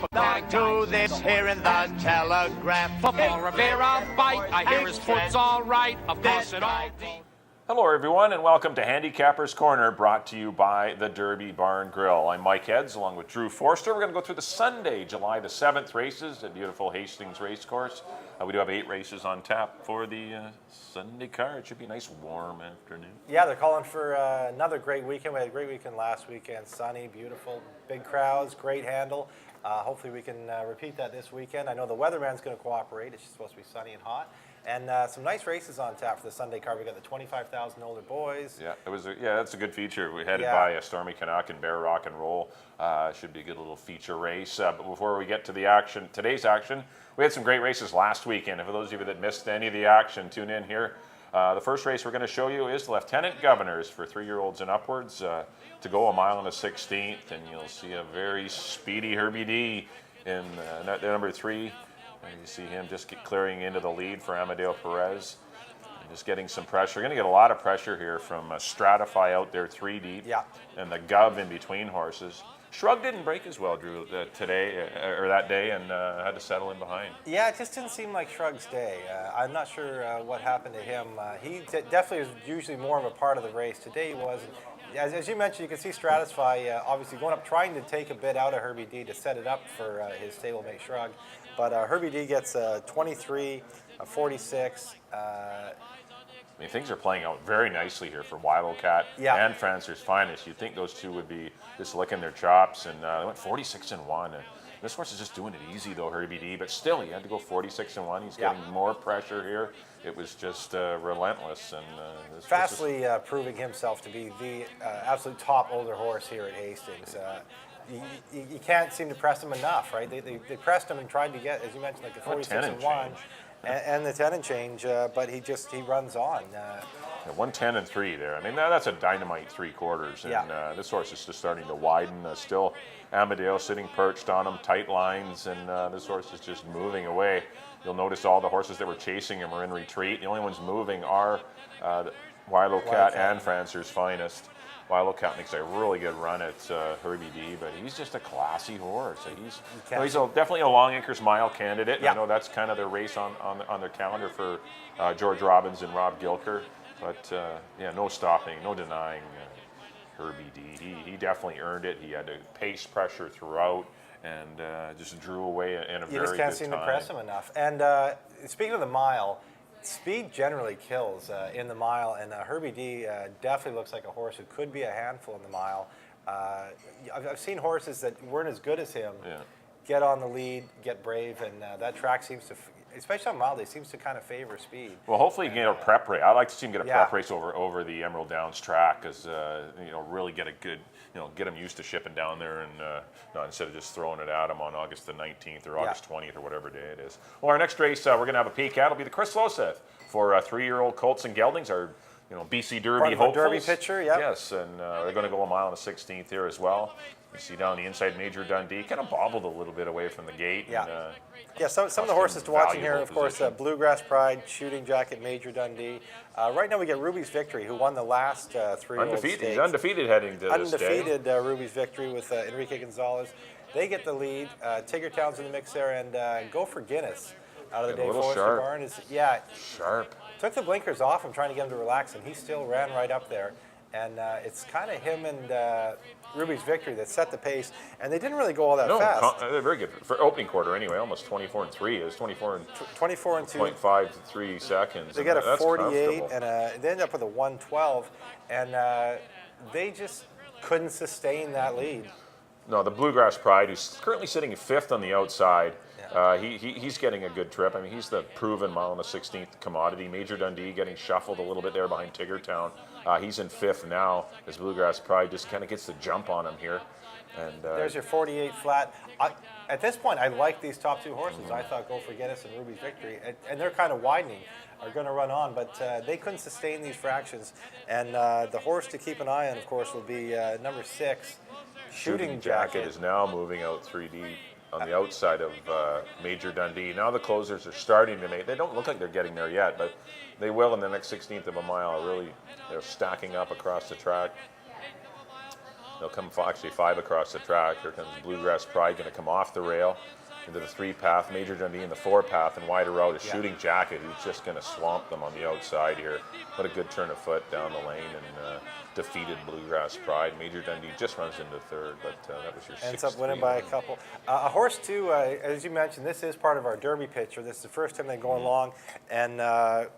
According to this here in the Telegraph. For a bear I'll bite. I hear his foot's all right. Of course it all. Hello everyone and welcome to Handicappers Corner, brought to you by the Derby Barn Grill. I'm Mike Heads along with Drew Forster. We're going to go through the Sunday, July the 7th races at beautiful Hastings Racecourse. We do have 8 races on tap for the Sunday card. It should be a nice warm afternoon. Yeah, they're calling for another great weekend. We had a great weekend last weekend. Sunny, beautiful, big crowds, great handle. Hopefully we can repeat that this weekend. I know the weatherman's going to cooperate. It's supposed to be sunny and hot. And some nice races on tap for the Sunday card. We got the 25,000 older boys. Yeah, that's a good feature. We headed by a Stormy Canuck and Bear Rock and Roll. Should be a good little feature race. But before we get to the action, today's action, we had some great races last weekend. And for those of you that missed any of the action, tune in here. The first race we're going to show you is Lieutenant Governors for 3-year-olds and upwards to go a mile and a 16th. And you'll see a very speedy Herbie D in number 3. And you see him just clearing into the lead for Amadeo Perez. And just getting some pressure. Going to get a lot of pressure here from Stratify out there 3 deep. Yeah. And the Gov in between horses. Shrug didn't break as well, Drew, today or that day, and had to settle in behind. Yeah, it just didn't seem like Shrug's day. I'm not sure what happened to him. He definitely was usually more of a part of the race. Today he wasn't. As you mentioned, you can see Stratify obviously going up, trying to take a bit out of Herbie D to set it up for his stablemate Shrug. But Herbie D gets 23, 46. I mean, things are playing out very nicely here for Wildcat and Francer's Finest. You'd think those two would be just licking their chops, and they went 46-1. And this horse is just doing it easy, though, Herbie D. But still, he had to go 46-1. He's getting more pressure here. It was just relentless, and fastly proving himself to be the absolute top older horse here at Hastings. You can't seem to press him enough, right? They pressed him and tried to get, as you mentioned, like the 46-1 and the 10 and change, but he runs on. 110-3 there. I mean, that's a dynamite 3/4, and this horse is just starting to widen. Still, Amadeo sitting perched on him, tight lines, and this horse is just moving away. You'll notice all the horses that were chasing him are in retreat. The only ones moving are Wildcat and Francer's Finest. Wildcat makes a really good run at Herbie D, but he's just a classy horse. He's definitely a Long Acres Mile candidate. Yeah. I know that's kind of their race on their calendar for George Robbins and Rob Gilker. But, no stopping, no denying Herbie D. He definitely earned it. He had to pace pressure throughout and just drew away in a very good time. You just can't seem to press him enough. And speaking of the mile, speed generally kills in the mile, and Herbie D definitely looks like a horse who could be a handful in the mile. I've seen horses that weren't as good as him get on the lead, get brave, and that track seems to, especially on mile, it seems to kind of favor speed. Well, hopefully you can get a prep race. I'd like to see him get a prep race over the Emerald Downs track, because really get a good, get him used to shipping down there, and instead of just throwing it at him on August the 19th or August 20th or whatever day it is. Well, our next race we're going to have a peek at will be the Chris Loseth for 3-year-old Colts and Geldings, our BC Derby hopefuls. Derby pitcher, yeah. Yes, and they're going to go a mile and a 16th here as well. You see down the inside, Major Dundee kind of bobbled a little bit away from the gate. Yeah, and, some of the horses to watch in here, of course, Bluegrass Pride, Shooting Jacket, Major Dundee. Right now we get Ruby's Victory, who won the last 3-year-old stakes. He's undefeated heading to this day. Undefeated Ruby's Victory with Enrique Gonzalez. They get the lead. Tiggertown's in the mix there, and Go for Guinness out of the day. Forester Barn is sharp. Took the blinkers off. I'm trying to get him to relax, and he still ran right up there. And it's kind of him and Ruby's Victory that set the pace, and they didn't really go all that fast. They're very good for opening quarter anyway. Almost 24-3. It was 24 and 2.5 to 3 seconds. They got a 48, and they ended up with a 112, and they just couldn't sustain that lead. No, the Bluegrass Pride, who's currently sitting 5th on the outside, he's getting a good trip. I mean, he's the proven mile and a 16th commodity. Major Dundee getting shuffled a little bit there behind Tiggertown. He's in 5th now, as Bluegrass Pride just kind of gets the jump on him here. And there's your 48 flat. At this point, I like these top 2 horses. I thought Go for Guinness and Ruby's Victory, and they're kind of widening, are going to run on, but they couldn't sustain these fractions. And the horse to keep an eye on, of course, will be number 6, Shooting Jacket. Is now moving out 3 deep on the outside of Major Dundee. Now the closers are starting to make, they don't look like they're getting there yet, but they will in the next 16th of a mile. Really, they're stacking up across the track. They'll come actually 5 across the track. Here comes Bluegrass Pride, going to come off the rail into the 3 path. Major Dundee in the 4 path, and wider out is Shooting Jacket, who's just going to swamp them on the outside here. What a good turn of foot down the lane, and defeated Bluegrass Pride. Major Dundee just runs into 3rd, but that was your 6th. Ends up winning by a couple. A horse too, as you mentioned, this is part of our Derby picture. This is the first time they go along, and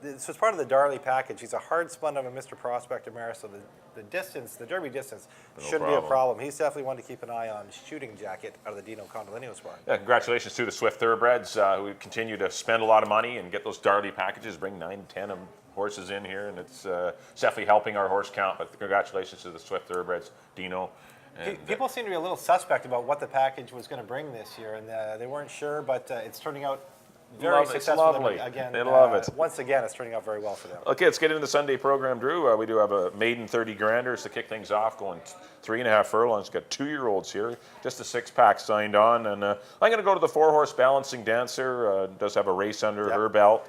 this was part of the Darley package. He's a hard spun of a Mr. Prospector mare, so the distance, the Derby distance, shouldn't be a problem. He's definitely one to keep an eye on. Shooting Jacket out of the Dino Condolinio Spark. Yeah, congratulations to the Swift Thoroughbreds who continue to spend a lot of money and get those Darley packages, bring 9, 10 horses in here, and it's definitely helping our horse count. But congratulations to the Swift Thoroughbreds, Dino. And, people seem to be a little suspect about what the package was going to bring this year, and they weren't sure, but it's turning out very successful. Lovely. Again, They love it. Once again, it's turning out very well for them. Okay, let's get into the Sunday program, Drew. We do have a maiden 30 granders to kick things off, going 3.5 furlongs. Got 2-year-olds here, just a 6-pack signed on, and I'm going to go to the 4-horse Balancing Dancer. Does have a race under her belt.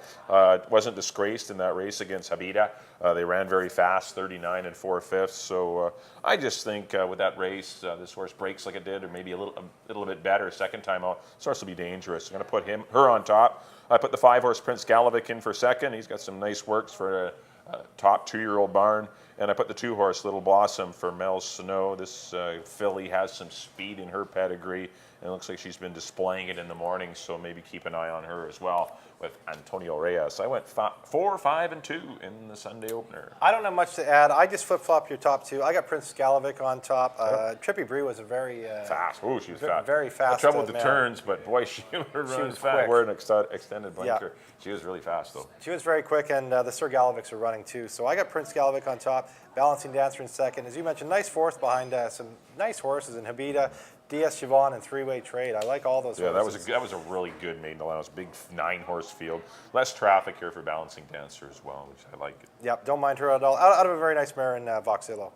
Wasn't disgraced in that race against Habida. They ran very fast, 39 4/5. So I just think with that race, this horse breaks like it did, or maybe a little bit better. Second time out, this horse will be dangerous. I'm going to put her on top. I put the 5-horse Prince Galovic in for second. He's got some nice works for a top 2-year-old barn. And I put the 2-horse Little Blossom for Mel Snow. This filly has some speed in her pedigree, and it looks like she's been displaying it in the morning, so maybe keep an eye on her as well with Antonio Reyes. I went 4, 5, and 2 in the Sunday opener. I don't have much to add. I just flip-flop your top 2. I got Prince Galovic on top. Trippy Bree was a very fast. Oh, she was fast. Very fast. Trouble with the turns, but boy, she runs fast. We're an extended blinker. She was really fast, though. She was very quick, and the Sir Galovics are running too. So I got Prince Galovic on top, Balancing Dancer in second. As you mentioned, nice 4th behind some nice horses in Habida, DS Siobhan, and 3-Way Trade. I like all those horses. That was a really good maiden allowance. Big 9-horse field. Less traffic here for Balancing Dancer as well, which I like. Yep, don't mind her at all. Out of a very nice mare in Voxillo.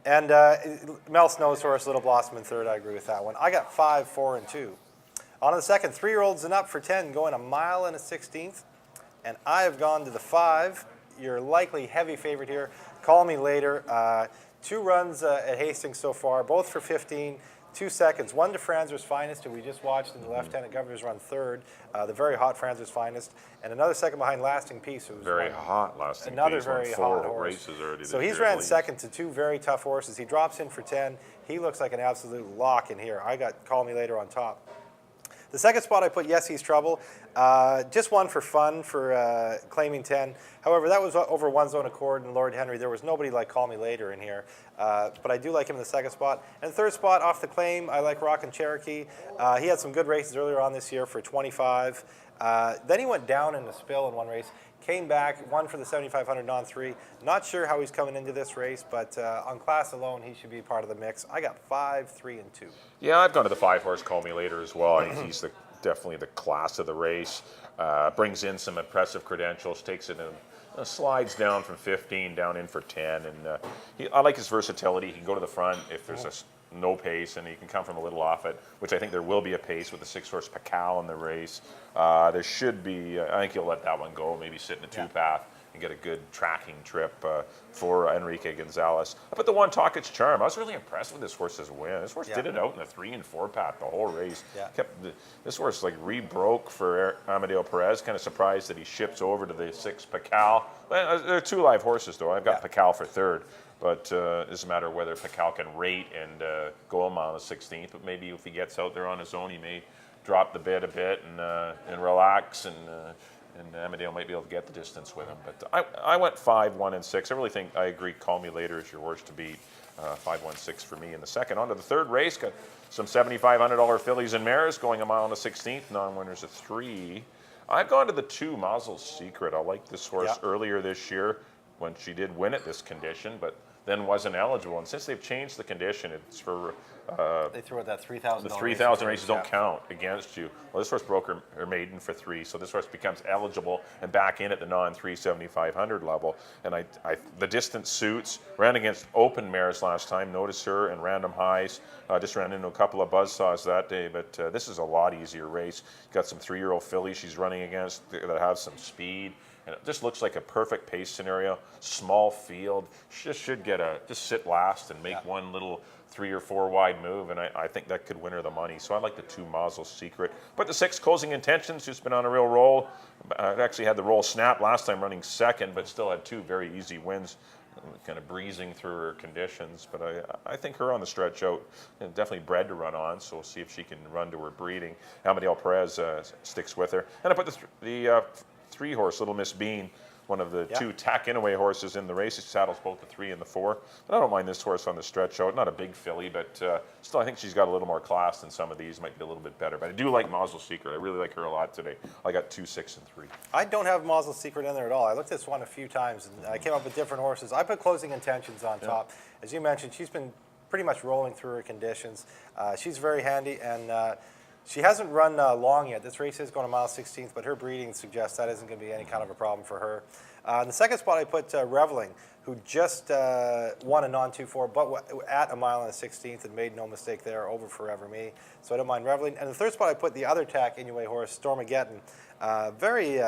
And Mel Snow's horse, Little Blossom in 3rd. I agree with that one. I got 5, 4, and 2. On to the second, 3-year-olds and up for 10, going 1 mile and a 16th. And I have gone to the 5. Your likely heavy favorite here. Call Me Later. 2 runs at Hastings so far, both for 15. 2 seconds. One to Franzer's Finest, who we just watched in the Lieutenant Governor's run 3rd, the very hot Franzer's Finest, and another second behind Lasting Peace, who's very hot Lasting Peace. Another very hot horse. Races already. So he's ran second to 2 very tough horses. He drops in for 10. He looks like an absolute lock in here. I got Call Me Later on top. The second spot I put Yes He's Trouble. Just one for fun for claiming 10. However, that was over one zone accord and Lord Henry. There was nobody like Call Me Later in here. But I do like him in the second spot. And the third spot off the claim, I like Rockin' Cherokee. He had some good races earlier on this year for 25. Then he went down in the spill in one race. Came back, won for the 7,500 non-3. Not sure how he's coming into this race, but on class alone, he should be part of the mix. I got 5, 3, and 2. Yeah, I've gone to the 5-horse Call Me Later as well. I think he's definitely the class of the race. Brings in some impressive credentials, takes it in, slides down from 15 down in for 10. And I like his versatility. He can go to the front if there's no pace, and he can come from a little off it, which I think there will be a pace with the 6-horse Pacal in the race. There should be, I think he'll let that one go, maybe sit in a 2-path and get a good tracking trip for Enrique Gonzalez. But the one Talkage Charm, I was really impressed with this horse's win. This horse did it out in the 3 and 4-path the whole race. This horse like rebroke for Amadeo Perez. Kind of surprised that he ships over to the 6 Pacal. There are 2 live horses though. I've got Pacal for 3rd. But it doesn't matter whether Pacal can rate and go a mile on the 16th. But maybe if he gets out there on his own, he may drop the bit a bit and relax, and Amadeo might be able to get the distance with him. But I went 5, 1, and 6. I really think I agree. Call Me Later is your horse to beat. 5, 1, 6 for me in the second. On to the third race. Got some $7,500 fillies and mares going a mile on the 16th. Non-winners of 3. I've gone to the 2 Mazel's Secret. I liked this horse earlier this year when she did win at this condition, but then wasn't eligible. And since they've changed the condition, it's for they threw out that $3,000. The 3,000 races don't count against you. Well, this horse broke her maiden for 3, so this horse becomes eligible and back in at the non-3 7,500 level. And the distance suits. Ran against open mares last time. Notice her and Random Highs. Just ran into a couple of buzzsaws that day, but this is a lot easier race. Got some 3-year-old fillies she's running against that have some speed. And it just looks like a perfect pace scenario. Small field, she just should just sit last and make one little 3 or 4 wide move, and I think that could win her the money. So I like the 2 Mazel Secret. But the 6 Closing Intentions, who's been on a real roll. It actually had the roll snap last time, running second, but still had 2 very easy wins, kind of breezing through her conditions. But I think her on the stretch out, definitely bred to run on, so we'll see if she can run to her breeding. Amadeo Perez sticks with her. And I put the 3-horse, Little Miss Bean, one of the 2 tack-in-away horses in the race. He saddles both the 3 and the 4. But I don't mind this horse on the stretch out. Not a big filly, but still I think she's got a little more class than some of these. Might be a little bit better. But I do like Mazel Secret. I really like her a lot today. I got 2, 6, and 3. I don't have Mazel Secret in there at all. I looked at this one a few times, and I came up with different horses. I put Closing Intentions on top. As you mentioned, she's been pretty much rolling through her conditions. She's very handy, and she hasn't run long yet. This race is going to mile 16th, but her breeding suggests that isn't going to be any kind of a problem for her. In the second spot, I put Reveling, who just won a non-2-4, but at a mile and a 16th and made no mistake there, over Forever Me. So I don't mind Reveling. And the third spot, I put the other tack Inuit horse, Stormageddon. Very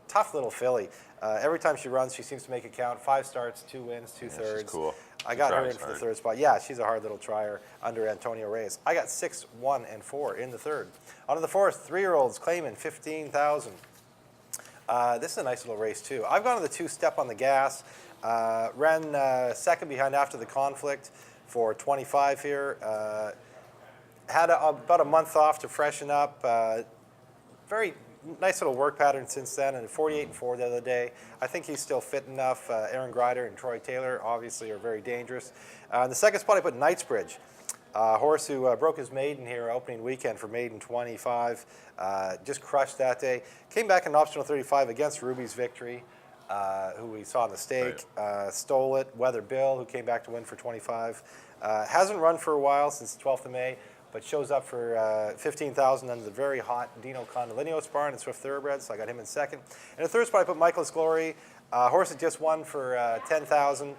tough little filly. Every time she runs, she seems to make it count. 5 starts, 2 wins, 2 thirds. She's cool. I got her in for the third spot. Yeah, she's a hard little trier under Antonio Reyes. I got 6, 1, and 4 in the third. On to the fourth, 3-year-olds claiming 15,000. This is a nice little race too. I've gone to the 2 Step on the Gas. Ran second behind After the Conflict for 25 here. Had about a month off to freshen up. Very nice little work pattern since then, and 48 and 4 the other day. I think he's still fit enough. Aaron Grider and Troy Taylor obviously are very dangerous. In the second spot, I put Knightsbridge, a horse who broke his maiden here opening weekend for maiden 25. Just crushed that day. Came back in optional 35 against Ruby's Victory, who we saw in the stake. Stole it. Weather Bill, who came back to win for 25. Hasn't run for a while, since the 12th of May. But shows up for 15,000 under the very hot Dino Condolinos barn in Swift Thoroughbreds, so I got him in second. In the third spot, I put Michael's Glory, a horse that just won for 10,000.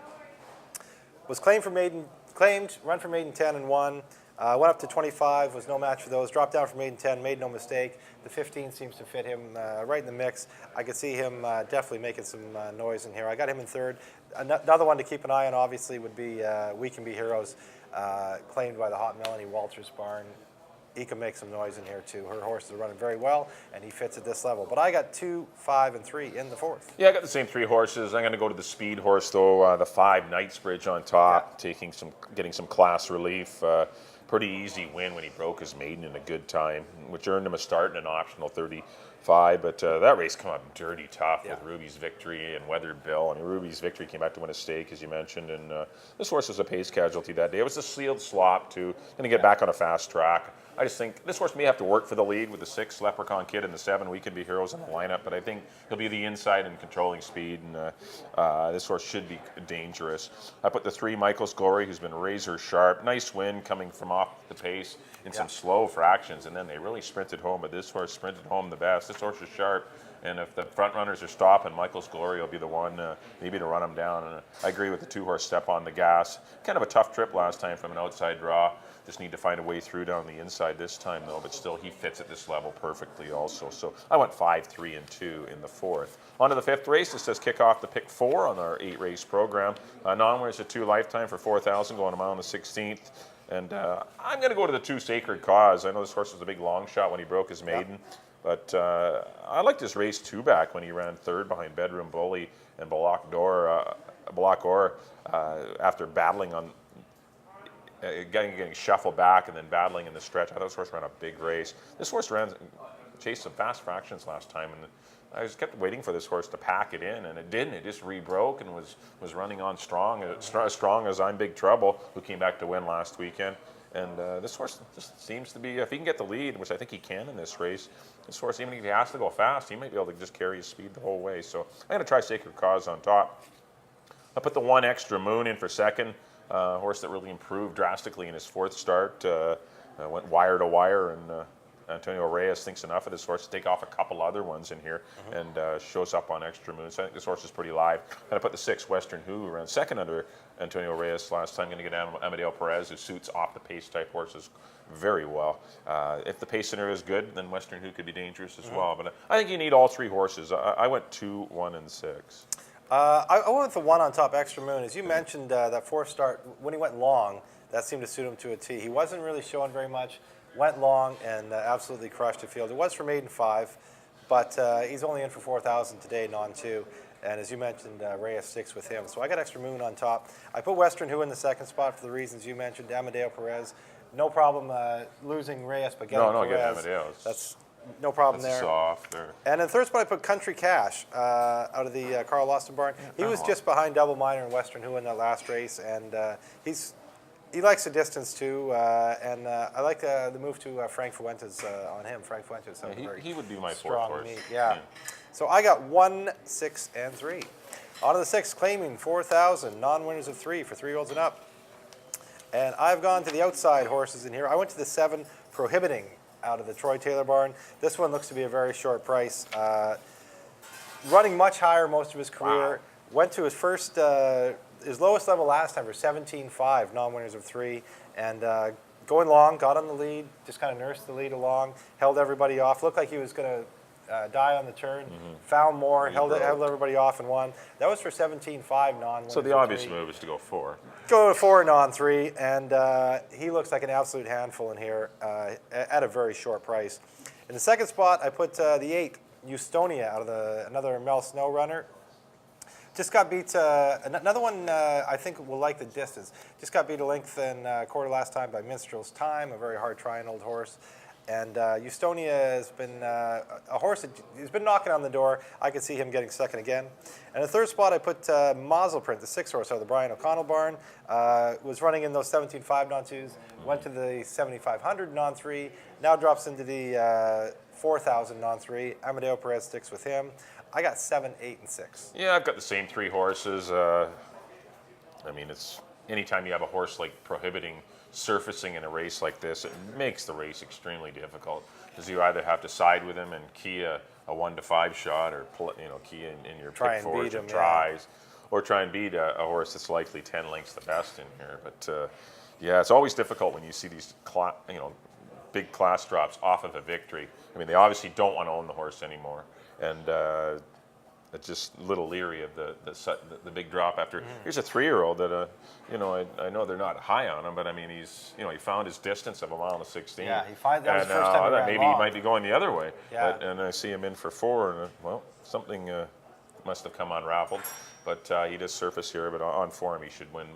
Was run for maiden 10 and 1. Went up to 25, was no match for those. Dropped down for maiden 10, made no mistake. The 15 seems to fit him right in the mix. I could see him definitely making some noise in here. I got him in third. Another one to keep an eye on, obviously, would be We Can Be Heroes, claimed by the Hot Melanie Walters barn. He can make some noise in here too. Her horses are running very well, and he fits at this level. But I got 2, 5, and 3 in the fourth. Yeah, I got the same 3 horses. I'm going to go to the speed horse though. The 5 Knightsbridge on top, getting some class relief. Pretty easy win when he broke his maiden in a good time, which earned him a start in an optional 35. But that race came up dirty tough with Ruby's Victory and Weather Bill. And Ruby's Victory came back to win a stake, as you mentioned. And this horse was a pace casualty that day. It was a sealed slop too. Going to get back on a fast track. I just think this horse may have to work for the lead with the 6 Leprechaun Kid and the 7 We Can Be Heroes in the lineup, but I think he'll be the inside and controlling speed, and this horse should be dangerous. I put the 3 Michael's Glory, who's been razor sharp. Nice win coming from off the pace in some slow fractions, and then they really sprinted home, but this horse sprinted home the best. This horse is sharp. And if the front runners are stopping, Michael's Glory will be the one maybe to run him down. And I agree with the 2-horse Step on the Gas. Kind of a tough trip last time from an outside draw. Just need to find a way through down the inside this time, though. But still, he fits at this level perfectly also. So I went 5, 3, and 2 in the fourth. On to the 5th race. It says kick off the pick 4 on our 8-race program. Non-winners at 2 Lifetime for 4,000, going a mile on the 16th. And I'm going to go to the 2 Sacred Cause. I know this horse was a big long shot when he broke his maiden. But I liked his race 2-back when he ran 3rd behind Bedroom Bully and Balak Or after battling on getting shuffled back and then battling in the stretch. I thought this horse ran a big race. This horse chased some fast fractions last time, and I just kept waiting for this horse to pack it in, and it didn't. It just rebroke and was running on strong, as strong as I'm Big Trouble, who came back to win last weekend. And this horse just seems to be, if he can get the lead, which I think he can in this race, this horse, even if he has to go fast, he might be able to just carry his speed the whole way. So I'm going to try Sacred Cause on top. I put the 1 Extra Moon in for second. Horse that really improved drastically in his 4th start. Went wire to wire and Antonio Reyes thinks enough of this horse to take off a couple other ones in here and shows up on Extra Moon. So I think this horse is pretty live. And I put the 6, Western Who, around second under Antonio Reyes last time. Going to get Amadeo Perez, who suits off the pace type horses very well. If the pace scenario is good, then Western Who could be dangerous as well. But I think you need all 3 horses. I went 2, 1, and 6. I went with the 1 on top, Extra Moon. As you mentioned, that 4th start, when he went long, that seemed to suit him to a T. He wasn't really showing very much, went long, and absolutely crushed the field. It was for maiden 5, but he's only in for 4,000 today, non-2. And as you mentioned, Reyes sticks with him. So I got Extra Moon on top. I put Western Who in the 2nd spot for the reasons you mentioned. Amadeo Perez, no problem losing Reyes, but getting Perez. Get Amadeo. That's no problem That's there. Soft there. And in 3rd spot, I put Country Cash out of the Carl Austin barn. He was just behind Double Minor and Western Who in that last race, and he likes the distance too. And I like the move to Frank Fuentes on him. Frank Fuentes, he would be my 4th strong horse. meat. Yeah. So I got 1, 6, and 3. On to the 6, claiming 4,000 non-winners of 3 for 3-year-olds and up. And I've gone to the outside horses in here. I went to the 7, Prohibiting, out of the Troy Taylor barn. This one looks to be a very short price. Running much higher most of his career. Wow. Went to his first, his lowest level last time for 17.5, non-winners of 3. And going long, got on the lead, just kind of nursed the lead along, held everybody off. Looked like he was going to die on the turn, found more, held everybody off and won. That was for 17.5 non-winners. So the obvious move is to go 4. Go to 4 non-3, and he looks like an absolute handful in here at a very short price. In the 2nd spot, I put the 8, Eustonia, out of another Mel Snow runner. Just got beat, another one I think will like the distance. Just got beat a length and quarter last time by Minstrel's Time, a very hard trying old horse. And Eustonia has been a horse that he's been knocking on the door. I could see him getting second again. And in the 3rd spot, I put Mazel Print, the 6 horse out of the Brian O'Connell barn. Was running in those 17.5 non-2s, went to the 7,500 non-3, now drops into the 4,000 non-3. Amadeo Perez sticks with him. I got 7, 8, and 6. Yeah, I've got the same 3 horses. I mean, it's anytime you have a horse like Prohibiting surfacing in a race like this, it makes the race extremely difficult because you either have to side with him and key a 1 to 5 shot, or key in your pick fours and tries, or try and beat a horse that's likely 10 lengths the best in here. But yeah, it's always difficult when you see these big class drops off of a victory. I mean, they obviously don't want to own the horse anymore, and it's just a little leery of the big drop after. Here's a 3-year-old that I know they're not high on him, but I mean he found his distance of a mile and 16. Yeah, he finds that was the first time maybe he might be going the other way. Yeah. And I see him in for 4, and well, something must have come unraveled. But he does surface here, but on form he should win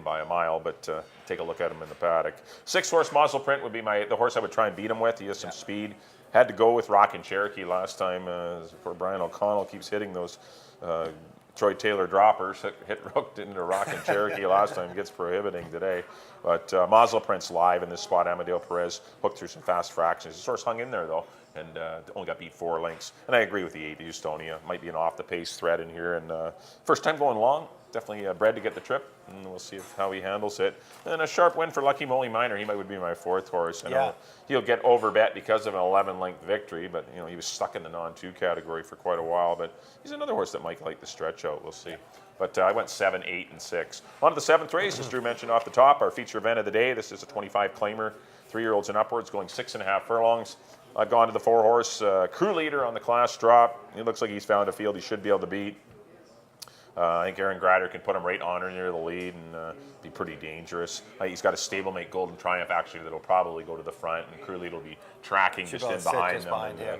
by a mile. But take a look at him in the paddock. 6 horse Mazel Print would be the horse I would try and beat him with. He has some speed. Had to go with Rockin' Cherokee last time. For Brian O'Connell keeps hitting those Troy Taylor droppers. Hooked into Rockin' Cherokee last time. Gets Prohibiting today. But Mazel Print's live in this spot. Amadeo Perez hooked through some fast fractions. His horse hung in there though, and only got beat 4 lengths. And I agree with the 8, Eustonia. Might be an off-the-pace threat in here. And first time going long. Definitely bred to get the trip, and we'll see how he handles it. And a sharp win for Lucky Moly Minor. He would be my 4th horse. I know he'll get overbet because of an 11-length victory, but he was stuck in the non-2 category for quite a while. But he's another horse that might like the stretch out. We'll see. But I went 7, 8, and 6. On to the 7th race, as Drew mentioned off the top, our feature event of the day. This is a 25 claimer, 3-year-olds and upwards, going 6.5 furlongs. I've gone to the 4 horse crew leader on the class drop. It looks like he's found a field he should be able to beat. I think Aaron Grader can put him right on or near the lead and be pretty dangerous. He's got a stablemate Golden Triumph actually that'll probably go to the front, and Crew Lead will be tracking just in behind them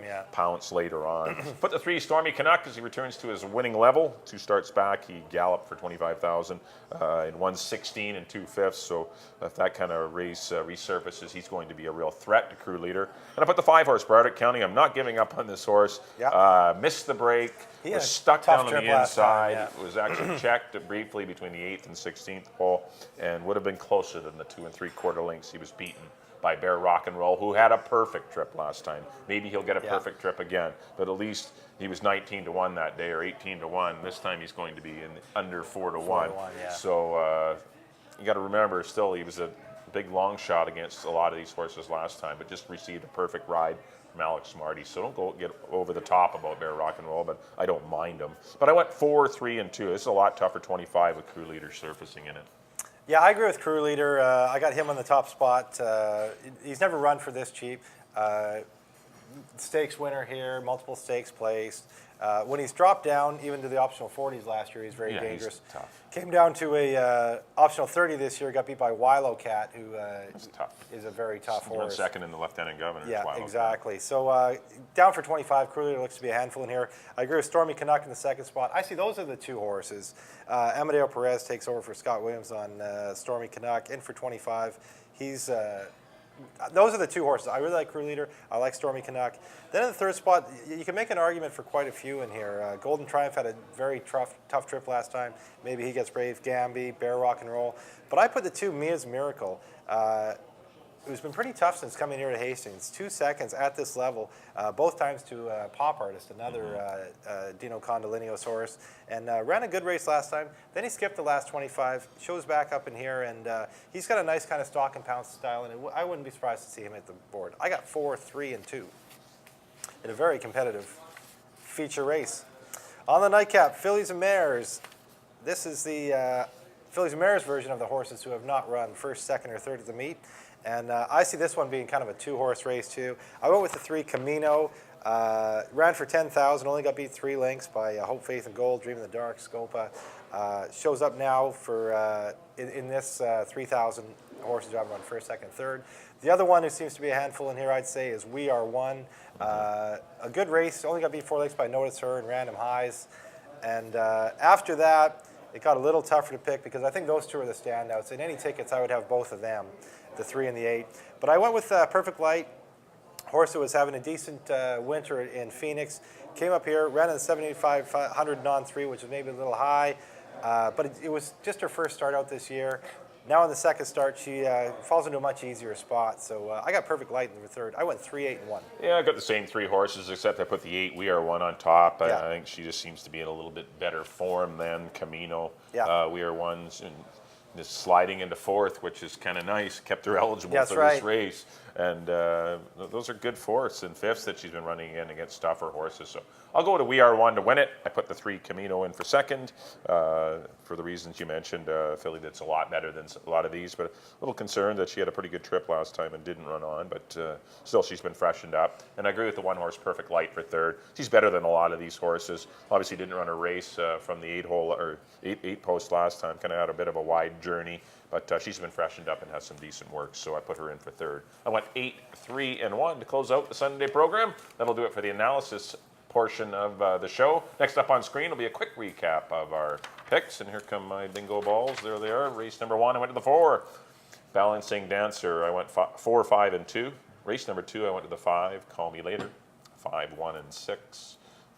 and pounce later on. Put the 3 Stormy Canuck as he returns to his winning level. 2 starts back, he galloped for 25,000 in 1:16 and 2/5. So if that kind of race resurfaces, he's going to be a real threat to Crew Leader. And I put the 5 horse Bardic County. I'm not giving up on this horse. Missed the break. Was stuck down on the inside. Was actually checked briefly between the 8th and 16th hole, and would have been closer than the 2 3/4 lengths. He was beaten by Bear Rock and Roll, who had a perfect trip last time. Maybe he'll get a perfect trip again, but at least he was 19-1 that day, or 18-1. This time he's going to be in under 4-1. So you got to remember, still he was a big long shot against a lot of these horses last time, but just received a perfect ride from Alex Marty. So don't go get over the top about Bear Rock and Roll, but I don't mind them. But I went 4, 3, and 2. This is a lot tougher 25 with Crew Leader surfacing in it. Yeah, I agree with Crew Leader. I got him on the top spot. He's never run for this cheap. Stakes winner here, multiple stakes placed. When he's dropped down, even to the optional 40s last year, he's very dangerous. He's tough. Came down to a optional 30 this year, got beat by Wilo Cat, who is a very tough horse. Won second in the Lieutenant Governor. Yeah, exactly. So down for 25, Crew Leader looks to be a handful in here. I agree with Stormy Canuck in the second spot. I see those are the two horses. Amadeo Perez takes over for Scott Williams on Stormy Canuck, in for 25. Those are the two horses. I really like Crew Leader. I like Stormy Canuck. Then in the third spot, you can make an argument for quite a few in here. Golden Triumph had a very tough trip last time. Maybe he gets brave. Gamby, Bear Rock and Roll. But I put the two Mia's Miracle, who's been pretty tough since coming here to Hastings. 2 seconds at this level, both times to Pop Artist, another Dino Condolinios horse, and ran a good race last time. Then he skipped the last 25, shows back up in here, and he's got a nice kind of stock and pounce style, and I wouldn't be surprised to see him at the board. I got 4, 3, and 2 in a very competitive feature race. On the nightcap, Fillies and Mares. This is the Fillies and Mares version of the horses who have not run first, second, or third at the meet. And I see this one being kind of a 2-horse race too. I went with the 3 Camino, ran for 10,000, only got beat 3 lengths by Hope, Faith, and Gold, Dream in the Dark, Scopa. Shows up now for in this 3,000 horses job run first, second, third. The other one who seems to be a handful in here, I'd say, is We Are One. A good race, only got beat 4 lengths by Notice Her and Random Highs. And after that, it got a little tougher to pick because I think those two are the standouts. In any tickets, I would have both of them, the 3 and the 8. But I went with Perfect Light, horse who was having a decent winter in Phoenix. Came up here, ran in the 7,500 non-3, which is maybe a little high. But it was just her first start out this year. Now in the second start, she falls into a much easier spot. So I got Perfect Light in the third. I went 3, 8, and 1. Yeah, I got the same 3 horses, except I put the 8 We Are One on top. Yeah. I think she just seems to be in a little bit better form than Camino. Yeah. We Are One's and just sliding into 4th, which is kind of nice. Kept her eligible for right. this race. And those are good 4ths and 5ths that she's been running in against tougher horses. So I'll go to We Are One to win it. I put the 3 Camino in for second for the reasons you mentioned. Philly did a lot better than a lot of these, but a little concerned that she had a pretty good trip last time and didn't run on. But still, she's been freshened up. And I agree with the 1-horse Perfect Light for third. She's better than a lot of these horses. Obviously, didn't run a race from the 8-hole or 8 post last time. Kind of had a bit of a wide journey. But she's been freshened up and has some decent work, so I put her in for third. I went 8, 3, and 1 to close out the Sunday program. That'll do it for the analysis portion of the show. Next up on screen will be a quick recap of our picks, and here come my bingo balls. There they are. Race number 1, I went to the 4. Balancing Dancer, I went 4, 5, and 2. Race number 2, I went to the 5. Call Me Later, 5, 1, and 6.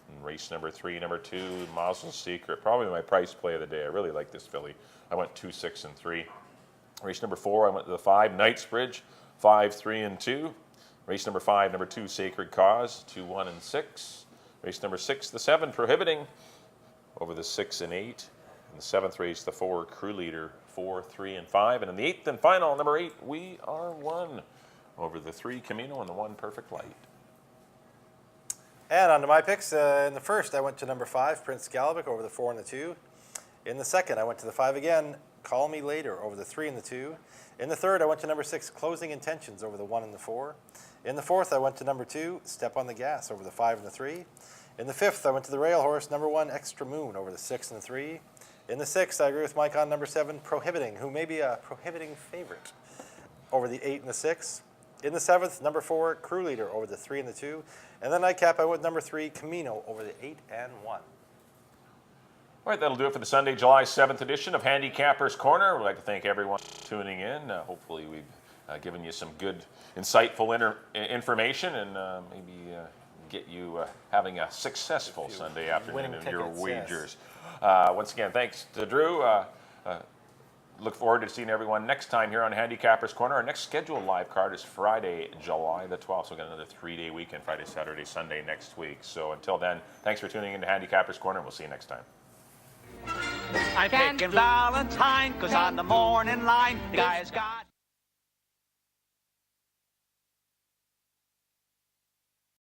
And race number 3, number 2, Mazel's Secret. Probably my price play of the day. I really like this filly. I went 2, 6, and 3. Race number 4, I went to the 5, Knightsbridge, 5, 3, and 2. Race number 5, number 2, Sacred Cause, 2, 1, and 6. Race number 6, the 7, Prohibiting, over the 6 and 8. In the 7th race, the 4, Crew Leader, 4, 3, and 5. And in the 8th and final, number 8, We Are One, over the 3, Camino, and the 1, Perfect Light. And on to my picks. In the first, I went to number 5, Prince Galabic, over the 4 and the 2. In the second, I went to the 5 again, Call Me Later, over the 3 and the 2. In the third, I went to number 6, Closing Intentions, over the 1 and the 4. In the fourth, I went to number 2, Step on the Gas, over the 5 and the 3. In the fifth, I went to the rail horse, number 1, Extra Moon, over the 6 and the 3. In the sixth, I agree with Mike on number 7, Prohibiting, who may be a prohibiting favorite, over the 8 and the 6. In the 7th, number 4, Crew Leader, over the 3 and the 2. And then nightcap, I went number 3, Camino, over the 8 and 1. All right, that'll do it for the Sunday, July 7th edition of Handicappers Corner. We'd like to thank everyone for tuning in. Hopefully we've given you some good, insightful information and maybe get you having a successful Sunday afternoon in your wagers. Yes. Once again, thanks to Drew. Look forward to seeing everyone next time here on Handicappers Corner. Our next scheduled live card is Friday, July the 12th. So we've got another 3-day weekend, Friday, Saturday, Sunday next week. So until then, thanks for tuning in to Handicappers Corner. We'll see you next time. I'm picking Valentine, 'cause on the morning line, the guy's got...